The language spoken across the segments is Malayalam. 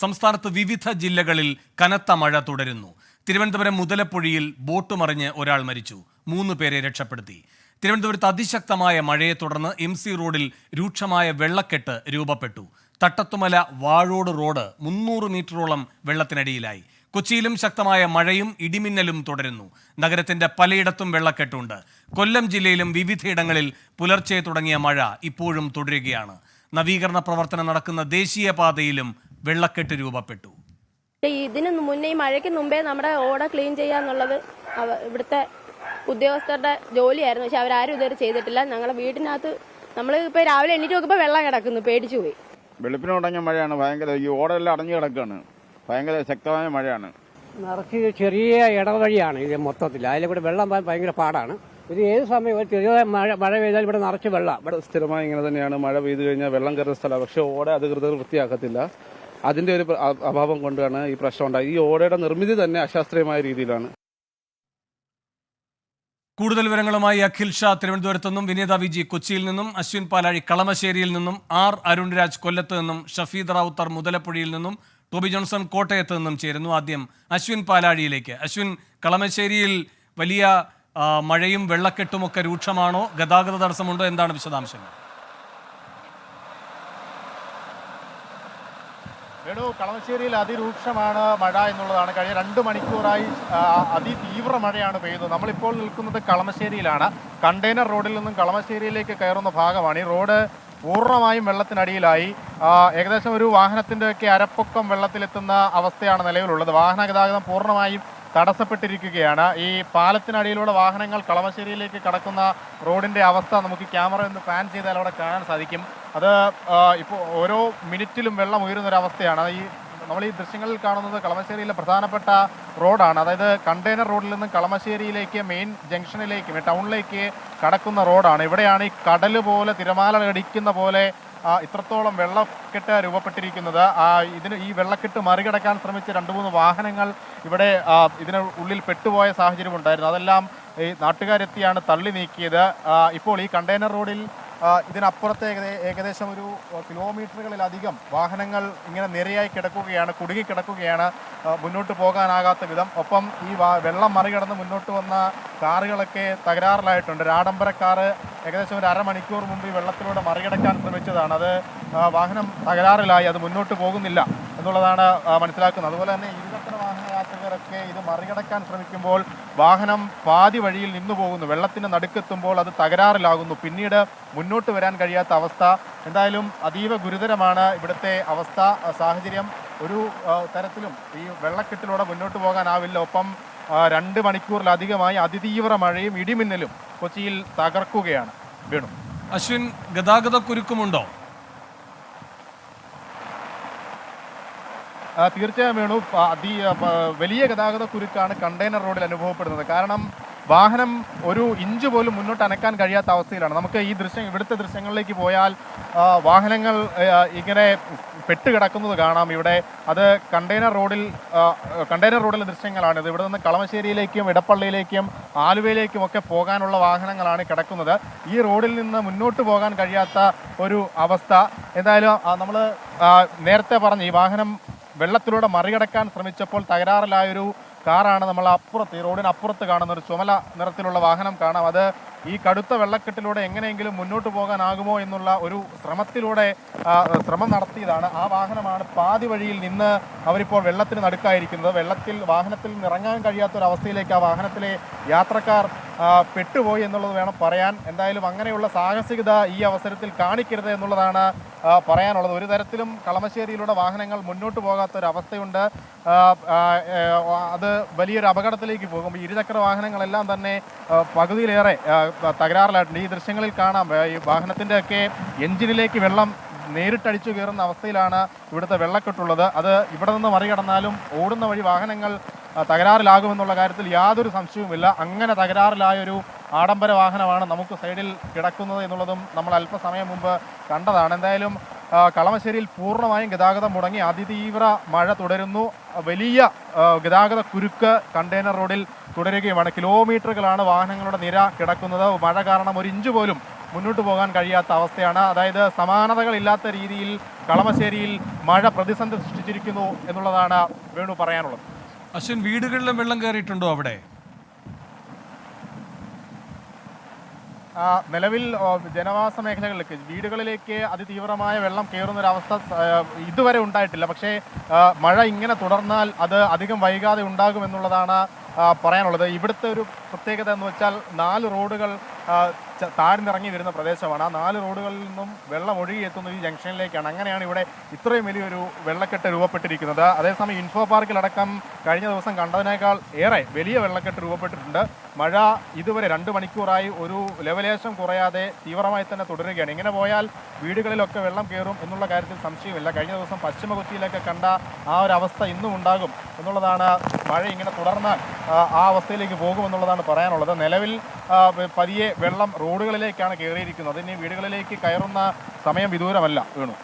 സംസ്ഥാനത്ത് വിവിധ ജില്ലകളിൽ കനത്ത മഴ തുടരുന്നു. തിരുവനന്തപുരം മുതലപ്പുഴയിൽ ബോട്ട് മറിഞ്ഞ് ഒരാൾ മരിച്ചു. 3 പേരെ രക്ഷപ്പെടുത്തി. തിരുവനന്തപുരത്ത് അതിശക്തമായ മഴയെ തുടർന്ന് MC റോഡിൽ രൂക്ഷമായ വെള്ളക്കെട്ട് രൂപപ്പെട്ടു. തട്ടത്തുമല വാഴോട് റോഡ് 300 മീറ്ററോളം വെള്ളത്തിനടിയിലായി. കൊച്ചിയിലും ശക്തമായ മഴയും ഇടിമിന്നലും തുടരുന്നു. നഗരത്തിന്റെ പലയിടത്തും വെള്ളക്കെട്ടുണ്ട്. കൊല്ലം ജില്ലയിലും വിവിധയിടങ്ങളിൽ പുലർച്ചെ തുടങ്ങിയ മഴ ഇപ്പോഴും തുടരുകയാണ്. നവീകരണ പ്രവർത്തനം നടക്കുന്ന ദേശീയപാതയിലും വെള്ളക്കെട്ട് രൂപപ്പെട്ടു. ഇതിന് മുന്നേ ഈ മഴയ്ക്ക് മുമ്പേ നമ്മുടെ ഓട ക്ലീൻ ചെയ്യാന്നുള്ളത് ഇവിടുത്തെ ഉദ്യോഗസ്ഥരുടെ ജോലിയായിരുന്നു. പക്ഷെ അവരാരും ഇതുവരെ ചെയ്തിട്ടില്ല. ഞങ്ങളുടെ വീടിനകത്ത് നമ്മൾ ഇപ്പോൾ രാവിലെ എണീറ്റ് നോക്കുമ്പോൾ വെള്ളം കിടക്കുന്നു, പേടിച്ചു പോയി. വെളുപ്പിന് തുടങ്ങിയ മഴയാണ്. ഭയങ്കര ഈ ഓടെല്ലാം അടഞ്ഞു കിടക്കുകയാണ്. ഭയങ്കര ശക്തമായ മഴയാണ്. നിറച്ച് ചെറിയ ഇടവഴിയാണ് ഇത് മൊത്തത്തിൽ. അതിലെ കൂടെ വെള്ളം പോകാൻ ഭയങ്കര പാടാണ്. ഇത് ഏത് സമയം ഒരു ചെറിയ മഴ പെയ്താൽ ഇവിടെ നിറച്ച് വെള്ളം. ഇവിടെ സ്ഥിരമായി ഇങ്ങനെ തന്നെയാണ്. മഴ പെയ്തു കഴിഞ്ഞാൽ വെള്ളം കയറുന്ന സ്ഥലമാണ്. പക്ഷേ ഓട അധികൃതർ വൃത്തിയാക്കത്തില്ല. അതിന്റെ ഒരു അഭാവം കൊണ്ടാണ് ഈ പ്രശ്നം ഉണ്ടായത്. ഈ ഓടയുടെ നിർമ്മിതി തന്നെ അശാസ്ത്രീയമായ രീതിയിലാണ്. കൂടുതൽ വിവരങ്ങളുമായി അഖിൽ ഷാ തിരുവനന്തപുരത്ത് നിന്നും, വിനീത വിജി കൊച്ചിയിൽ നിന്നും, അശ്വിൻ പാലാഴി കളമശ്ശേരിയിൽ നിന്നും, R അരുൺരാജ് കൊല്ലത്ത് നിന്നും, ഷഫീദ് റാവുത്തർ മുതലപ്പുഴയിൽ നിന്നും, ടോബി ജോൺസൺ കോട്ടയത്ത് നിന്നും ചേരുന്നു. ആദ്യം അശ്വിൻ പാലാഴിയിലേക്ക്. അശ്വിൻ, കളമശ്ശേരിയിൽ വലിയ മഴയും വെള്ളക്കെട്ടുമൊക്കെ രൂക്ഷമാണോ? ഗതാഗത തടസ്സമുണ്ടോ? എന്താണ് വിശദാംശങ്ങൾ? കളമശ്ശേരിയിൽ അതിരൂക്ഷമാണ് മഴ എന്നുള്ളതാണ്. കഴിഞ്ഞ 2 മണിക്കൂറായി അതിതീവ്ര മഴയാണ് പെയ്യുന്നത്. നമ്മളിപ്പോൾ നിൽക്കുന്നത് കളമശ്ശേരിയിലാണ്. കണ്ടെയ്നർ റോഡിൽ നിന്നും കളമശ്ശേരിയിലേക്ക് കയറുന്ന ഭാഗമാണ്. ഈ റോഡ് പൂർണ്ണമായും വെള്ളത്തിനടിയിലായി. ഏകദേശം ഒരു വാഹനത്തിൻ്റെയൊക്കെ അരപ്പൊക്കം വെള്ളത്തിലെത്തുന്ന അവസ്ഥയാണ് നിലവിലുള്ളത്. വാഹന ഗതാഗതം പൂർണ്ണമായും തടസ്സപ്പെട്ടിരിക്കുകയാണ്. ഈ പാലത്തിനടിയിലൂടെ വാഹനങ്ങൾ കളമശ്ശേരിയിലേക്ക് കടക്കുന്ന റോഡിൻ്റെ അവസ്ഥ നമുക്ക് ക്യാമറ ഒന്ന് പാൻ ചെയ്താൽ അവിടെ കാണാൻ സാധിക്കും. അത് ഇപ്പോൾ ഓരോ മിനിറ്റിലും വെള്ളം ഉയരുന്നൊരവസ്ഥയാണ്. നമ്മൾ ഈ ദൃശ്യങ്ങളിൽ കാണുന്നത് കളമശ്ശേരിയിലെ പ്രധാനപ്പെട്ട റോഡാണ്. അതായത് കണ്ടെയ്നർ റോഡിൽ നിന്നും കളമശ്ശേരിയിലേക്ക് മെയിൻ ജംഗ്ഷനിലേക്ക് ടൗണിലേക്ക് കടക്കുന്ന റോഡാണ്. ഇവിടെയാണ് ഈ കടൽ പോലെ തിരമാല അടിക്കുന്ന പോലെ ഇത്രത്തോളം വെള്ളക്കെട്ട് രൂപപ്പെട്ടിരിക്കുന്നത്. ഈ വെള്ളക്കെട്ട് മറികടക്കാൻ ശ്രമിച്ച 2-3 വാഹനങ്ങൾ ഇവിടെ ഇതിന് ഉള്ളിൽ പെട്ടുപോയ സാഹചര്യം ഉണ്ടായിരുന്നു. അതെല്ലാം ഈ നാട്ടുകാരെത്തിയാണ് തള്ളി നീക്കിയത്. ഇപ്പോൾ ഈ കണ്ടെയ്നർ റോഡിൽ ഇതിനപ്പുറത്തെ ഏകദേശം ഒരു കിലോമീറ്ററുകളിലധികം വാഹനങ്ങൾ ഇങ്ങനെ നിരയായി കിടക്കുകയാണ്, കുടുങ്ങിക്കിടക്കുകയാണ്, മുന്നോട്ട് പോകാനാകാത്ത വിധം. ഒപ്പം ഈ വെള്ളം മറികടന്ന് മുന്നോട്ട് വന്ന കാറുകളൊക്കെ തകരാറിലായിട്ടുണ്ട്. ഒരു ആഡംബര കാറ് ഏകദേശം ഒരു അരമണിക്കൂർ മുമ്പ് ഈ വെള്ളത്തിലൂടെ മറികടക്കാൻ ശ്രമിച്ചതാണ്. അത് വാഹനം തകരാറിലായി, അത് മുന്നോട്ട് പോകുന്നില്ല എന്നുള്ളതാണ് മനസ്സിലാക്കുന്നത്. അതുപോലെ തന്നെ ഇരുചക്ര വാഹന യാത്രികരൊക്കെ ഇത് മറികടക്കാൻ ശ്രമിക്കുമ്പോൾ വാഹനം പാതി വഴിയിൽ നിന്നു പോകുന്നു. വെള്ളത്തിന് നടുക്കെത്തുമ്പോൾ അത് തകരാറിലാകുന്നു. പിന്നീട് മുന്നോട്ട് വരാൻ കഴിയാത്ത അവസ്ഥ. എന്തായാലും അതീവ ഗുരുതരമാണ് ഇവിടുത്തെ അവസ്ഥ, സാഹചര്യം. ഒരു തരത്തിലും ഈ വെള്ളക്കെട്ടിലൂടെ മുന്നോട്ട് പോകാനാവില്ല. ഒപ്പം 2 മണിക്കൂറിലധികമായി അതിതീവ്ര മഴയും ഇടിമിന്നലും കൊച്ചിയിൽ തകർക്കുകയാണ്. വീണു. അശ്വിൻ, ഗതാഗത കുരുക്കുമുണ്ടോ? തീർച്ചയായും വേണു. വലിയ ഗതാഗത കുരുക്കാണ് കണ്ടെയ്നർ റോഡിൽ അനുഭവപ്പെടുന്നത്. കാരണം വാഹനം ഒരു ഇഞ്ച് പോലും മുന്നോട്ട് അനക്കാൻ കഴിയാത്ത അവസ്ഥയിലാണ്. നമുക്ക് ഇവിടുത്തെ ദൃശ്യങ്ങളിലേക്ക് പോയാൽ വാഹനങ്ങൾ ഇങ്ങനെ പെട്ടുകിടക്കുന്നത് കാണാം. ഇവിടെ അത് കണ്ടെയ്നർ റോഡിലെ ദൃശ്യങ്ങളാണിത്. ഇവിടെ നിന്ന് കളമശ്ശേരിയിലേക്കും ഇടപ്പള്ളിയിലേക്കും ആലുവയിലേക്കും ഒക്കെ പോകാനുള്ള വാഹനങ്ങളാണ് കിടക്കുന്നത്. ഈ റോഡിൽ നിന്ന് മുന്നോട്ട് പോകാൻ കഴിയാത്ത ഒരു അവസ്ഥ. എന്തായാലും നമ്മൾ നേരത്തെ പറഞ്ഞ ഈ വാഹനം വെള്ളത്തിലൂടെ മറികടക്കാൻ ശ്രമിച്ചപ്പോൾ തകരാറിലായൊരു കാറാണ് നമ്മൾ അപ്പുറത്ത്, ഈ റോഡിനപ്പുറത്ത് കാണുന്ന ഒരു ചുമല നിറത്തിലുള്ള വാഹനം കാണാം. അത് ഈ കടുത്ത വെള്ളക്കെട്ടിലൂടെ എങ്ങനെയെങ്കിലും മുന്നോട്ട് പോകാനാകുമോ എന്നുള്ള ഒരു ശ്രമം നടത്തിയതാണ്. ആ വാഹനമാണ് പാതി വഴിയിൽ നിന്ന് അവരിപ്പോൾ വെള്ളത്തിന് നടുക്കായിരിക്കുന്നത്. വാഹനത്തിൽ നിന്ന് ഇറങ്ങാൻ കഴിയാത്തൊരവസ്ഥയിലേക്ക് ആ വാഹനത്തിലെ യാത്രക്കാർ പെട്ടുപോയി എന്നുള്ളത് വേണം പറയാൻ. എന്തായാലും അങ്ങനെയുള്ള സാഹസികത ഈ അവസരത്തിൽ കാണിക്കരുത് എന്നുള്ളതാണ് പറയാനുള്ളത്. ഒരു തരത്തിലും കളമശ്ശേരിയിലൂടെ വാഹനങ്ങൾ മുന്നോട്ട് പോകാത്തൊരവസ്ഥയുണ്ട്. അത് വലിയൊരു അപകടത്തിലേക്ക് പോകും. ഇരുചക്ര വാഹനങ്ങളെല്ലാം തന്നെ പകുതിയിലേറെ തകരാറിലായിട്ടുണ്ട്. ഈ ദൃശ്യങ്ങളിൽ കാണാം ഈ വാഹനത്തിൻ്റെ ഒക്കെ എഞ്ചിനിലേക്ക് വെള്ളം നേരിട്ടടിച്ചു കയറുന്ന അവസ്ഥയിലാണ് ഇവിടുത്തെ വെള്ളക്കെട്ടുള്ളത്. അത് ഇവിടെ നിന്ന് മറികടന്നാലും ഓടുന്ന വഴി വാഹനങ്ങൾ തകരാറിലാകുമെന്നുള്ള കാര്യത്തിൽ യാതൊരു സംശയവുമില്ല. അങ്ങനെ തകരാറിലായൊരു ആഡംബര വാഹനമാണ് നമുക്ക് സൈഡിൽ കിടക്കുന്നത് എന്നുള്ളതും നമ്മൾ അല്പസമയം മുമ്പ് കണ്ടതാണ്. എന്തായാലും കളമശ്ശേരിയിൽ പൂർണ്ണമായും ഗതാഗതം മുടങ്ങി. അതിതീവ്ര മഴ തുടരുന്നു. വലിയ ഗതാഗത കുരുക്ക് കണ്ടെയ്നർ റോഡിൽ തുടരുകയുമാണ്. കിലോമീറ്ററുകളാണ് വാഹനങ്ങളുടെ നിര കിടക്കുന്നത്. മഴ കാരണം 1 ഇഞ്ച് പോലും മുന്നോട്ട് പോകാൻ കഴിയാത്ത അവസ്ഥയാണ്. അതായത് സമാനതകളില്ലാത്ത രീതിയിൽ കളമശ്ശേരിയിൽ മഴ പ്രതിസന്ധി സൃഷ്ടിച്ചിരിക്കുന്നു എന്നുള്ളതാണ് വേണു പറയാനുള്ളത്. അശ്വിൻ, വീടുകളിലും വെള്ളം കയറിയിട്ടുണ്ടോ അവിടെ? നിലവിൽ ജനവാസ മേഖലകളിലേക്ക് വീടുകളിലേക്ക് അതിതീവ്രമായ വെള്ളം കയറുന്നൊരവസ്ഥ ഇതുവരെ ഉണ്ടായിട്ടില്ല. പക്ഷേ മഴ ഇങ്ങനെ തുടർന്നാൽ അത് അധികം വൈകാതെ ഉണ്ടാകുമെന്നുള്ളതാണ് പറയാനുള്ളത്. ഇവിടുത്തെ ഒരു പ്രത്യേകത എന്ന് വെച്ചാൽ 4 റോഡുകൾ താഴ്ന്നിറങ്ങി വരുന്ന പ്രദേശമാണ്. ആ 4 റോഡുകളിൽ നിന്നും വെള്ളം ഒഴുകിയെത്തുന്നത് ഈ ജംഗ്ഷനിലേക്കാണ്. അങ്ങനെയാണ് ഇവിടെ ഇത്രയും വലിയൊരു വെള്ളക്കെട്ട് രൂപപ്പെട്ടിരിക്കുന്നത്. അതേസമയം ഇൻഫോ പാർക്കിലടക്കം കഴിഞ്ഞ ദിവസം കണ്ടതിനേക്കാൾ ഏറെ വലിയ വെള്ളക്കെട്ട് രൂപപ്പെട്ടിട്ടുണ്ട്. മഴ ഇതുവരെ 2 മണിക്കൂറായി ഒരു ലെവലേശം കുറയാതെ തീവ്രമായി തന്നെ തുടരുകയാണ്. ഇങ്ങനെ പോയാൽ വീടുകളിലൊക്കെ വെള്ളം കയറും എന്നുള്ള കാര്യത്തിൽ സംശയമില്ല. കഴിഞ്ഞ ദിവസം പശ്ചിമ കൊച്ചിയിലൊക്കെ കണ്ട ആ ഒരു അവസ്ഥ ഇന്നും ഉണ്ടാകും എന്നുള്ളതാണ്. മഴ ഇങ്ങനെ തുടർന്നാൽ ആ അവസ്ഥയിലേക്ക് പോകുമെന്നുള്ളതാണ് പറയാനുള്ളത്. നിലവിൽ പതിയെ വെള്ളം റോഡുകളിലേക്കാണ് കയറിയിരിക്കുന്നത്. ഇനി വീടുകളിലേക്ക് കയറുന്ന സമയം വിദൂരമല്ല. വീണു.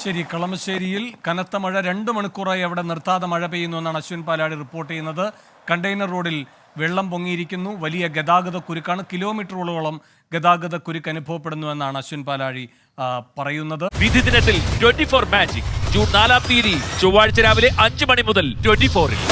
ശരി, കളമശ്ശേരിയിൽ കനത്ത മഴ 2 മണിക്കൂറായി അവിടെ നിർത്താതെ മഴ പെയ്യുന്നു എന്നാണ് അശ്വിൻ പാലാടി റിപ്പോർട്ട് ചെയ്യുന്നത്. കണ്ടെയ്നർ റോഡിൽ വെള്ളം പൊങ്ങിയിരിക്കുന്നു. വലിയ ഗതാഗത കുരുക്കാണ്. കിലോമീറ്ററുകളോളം ഗതാഗത കുരുക്ക് അനുഭവപ്പെടുന്നു എന്നാണ് അശ്വിൻ പാലാഴി പറയുന്നത്. വിധി ദിനത്തിൽ 24 മാജിക് ജൂൺ 4 ചൊവ്വാഴ്ച രാവിലെ 5 മണി മുതൽ 24-ൽ.